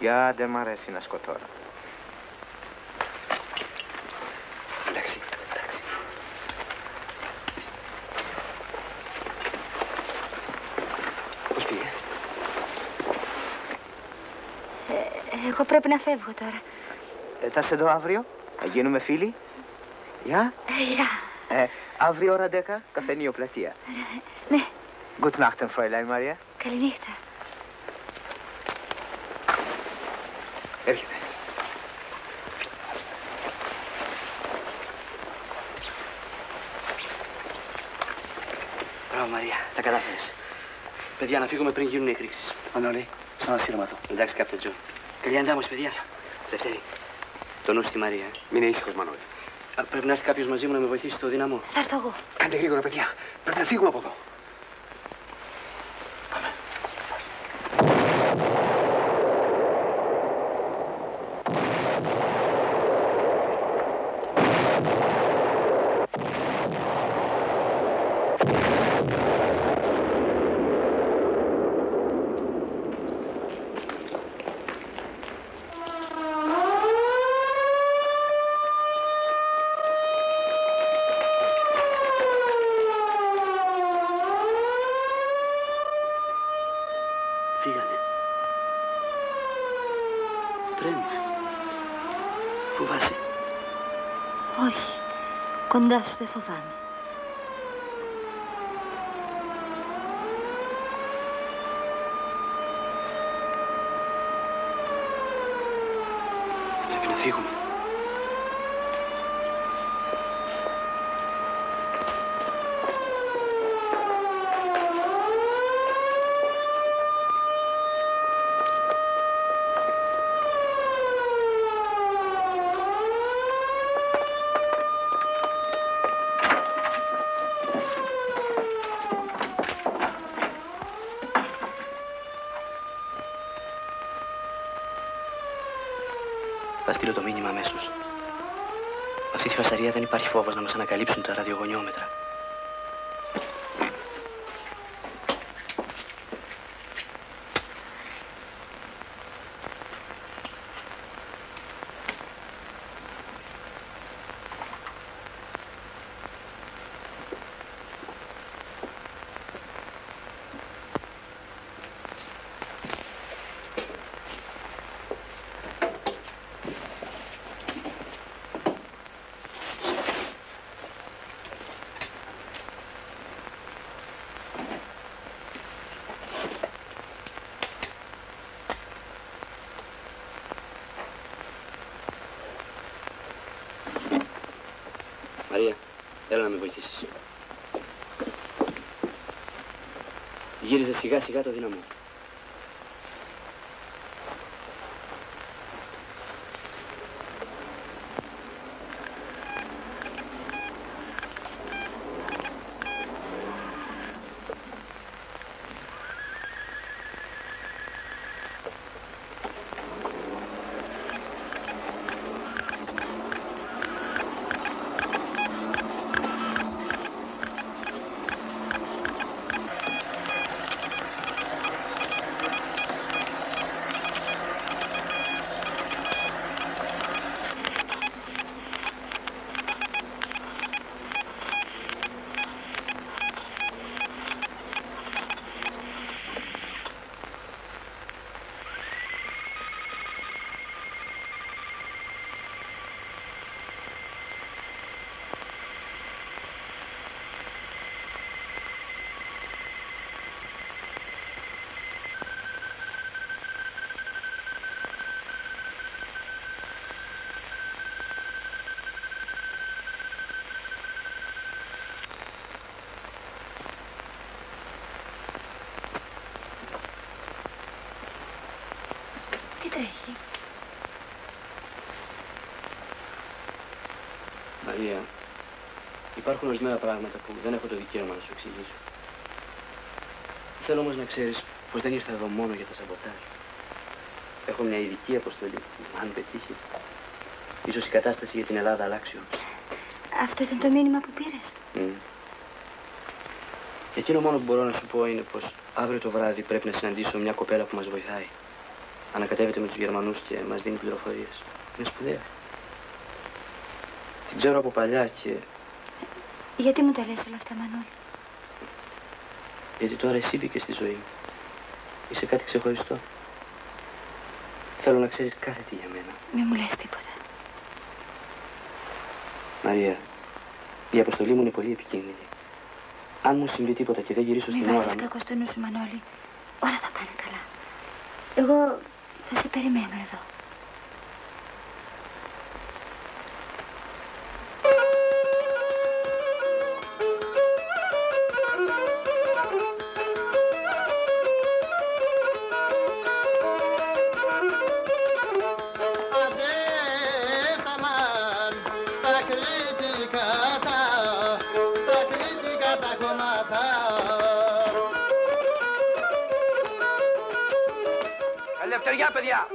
Για δεν μ' αρέσει να σκοτώνω. Εντάξει, εντάξει. Πώς πήγε? Εγώ πρέπει να φεύγω τώρα. Θα σε δω αύριο, να γίνουμε φίλοι. Γεια. Γεια. Αύριο ώρα 10, καφενείο πλατεία. Ναι. Gute Nacht, Fräulein Maria. Καληνύχτα. Έρχεται. Μπράβο, Μαρία. Τα κατάφερες. Παιδιά, να φύγουμε πριν γίνουν οι εκρήξεις. Μανώλη, στον ασύρματο. Εντάξει, κάπτε Τζο. Καλή αντάμωση, παιδιά. Δευτέρη. Το νου στη Μαρία. Μην είναι ήσυχος, Μανώλη. Πρέπει να έρθει κάποιος μαζί μου να με βοηθήσει στο δύναμο. Θα έρθω εγώ. Κάντε γρήγορα, παιδιά. Πρέπει να φύγουμε από εδώ. Πάμε. Φύγανε. Τρέμεις. Φοβάσαι? Όχι. Κοντά σου δεν φοβάμαι. Πρέπει να φύγουμε. Θα στείλω το μήνυμα αμέσως. Με αυτή τη φασαρία δεν υπάρχει φόβος να μας ανακαλύψουν τα ραδιογωνιόμετρα. Μαρία, έλα να με βοηθήσεις. Γύριζε σιγά σιγά το δύναμο. Τι τρέχει? Μαρία, υπάρχουν ορισμένα πράγματα που δεν έχω το δικαίωμα να σου εξηγήσω. Θέλω όμως να ξέρεις πως δεν ήρθα εδώ μόνο για τα σαμποτάζ. Έχω μια ειδική αποστολή που, αν πετύχει, ίσως η κατάσταση για την Ελλάδα αλλάξει όμως. Αυτό ήταν το μήνυμα που πήρες? Εκείνο μόνο που μπορώ να σου πω είναι πως αύριο το βράδυ πρέπει να συναντήσω μια κοπέλα που μας βοηθάει. Ανακατεύεται με τους Γερμανούς και μας δίνει πληροφορίες. Είναι σπουδαία. Την ξέρω από παλιά και... Γιατί μου τα λες όλα αυτά, Μανώλη? Γιατί τώρα εσύ μπήκες στη ζωή μου. Είσαι κάτι ξεχωριστό. Θέλω να ξέρεις κάθε τι για μένα. Μη μου λες τίποτα. Μαρία, η αποστολή μου είναι πολύ επικίνδυνη. Αν μου συμβεί τίποτα και δεν γυρίσω στην ώρα μου... Μη βάζεις κακό στο νου σου, Μανώλη. Όλα θα πάνε καλά. Εγώ θα σε περιμένω εδώ. Ελευθεριά, παιδιά!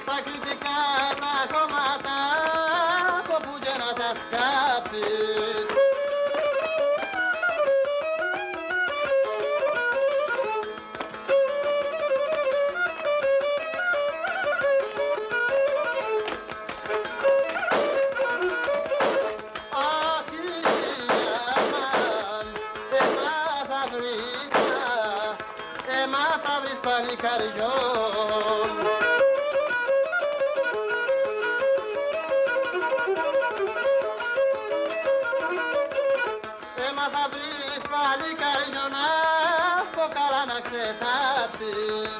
Τα κριτικά τα κόμματα, από που και να τα σκάψεις. Θα βρεις πάλι καριόνα, από καλά να ξετάψεις.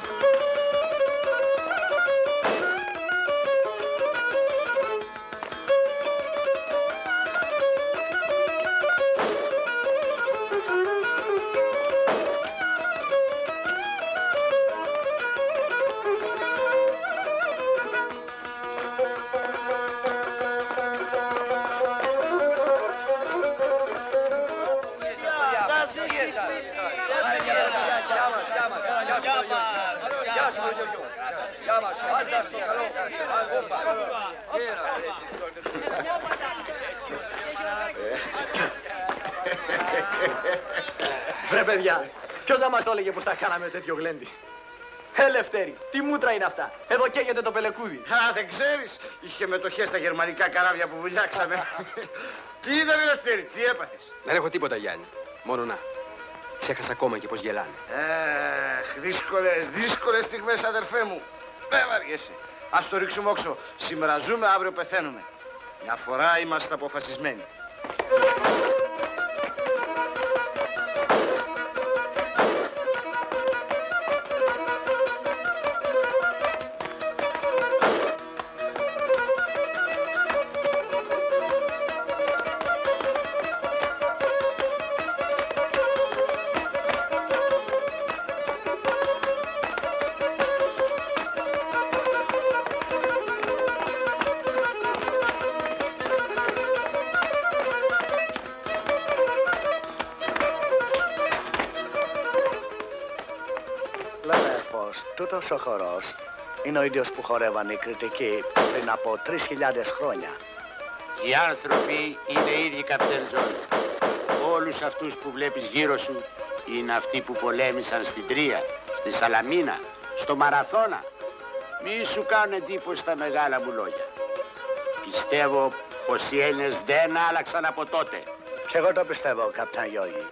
Βρε παιδιά, ποιος θα μας το έλεγε πως θα κάναμε τέτοιο γλέντι? Ελευθέρη, τι μούτρα είναι αυτά? Εδώ καίγεται το πελεκούδι. Α, δεν ξέρεις, είχε μετοχές στα γερμανικά καράβια που βουλιάξαμε. Τι ήταν, Ελευθέρη, τι έπαθες? Δεν έχω τίποτα, Γιάννη. Μόνο να. Ξέχασα ακόμα και πως γελάνε. Δύσκολες στιγμές, αδερφέ μου. Δεν βαριέσαι. Ας το ρίξουμε όξο. Σήμερα ζούμε, αύριο πεθαίνουμε. Μια φορά είμαστε αποφασισμένοι. Τούτος ο χορός είναι ο ίδιος που χορεύαν οι κριτικοί πριν από 3.000 χρόνια. Οι άνθρωποι είναι οι ίδιοι, καπτέν Τζον. Όλους αυτούς που βλέπεις γύρω σου είναι αυτοί που πολέμησαν στην Τρία, στη Σαλαμίνα, στο Μαραθώνα. Μη σου κάνουν εντύπωση τα μεγάλα μου λόγια. Πιστεύω πως οι Έλληνες δεν άλλαξαν από τότε. Κι εγώ το πιστεύω, καπτέν Γιώργη.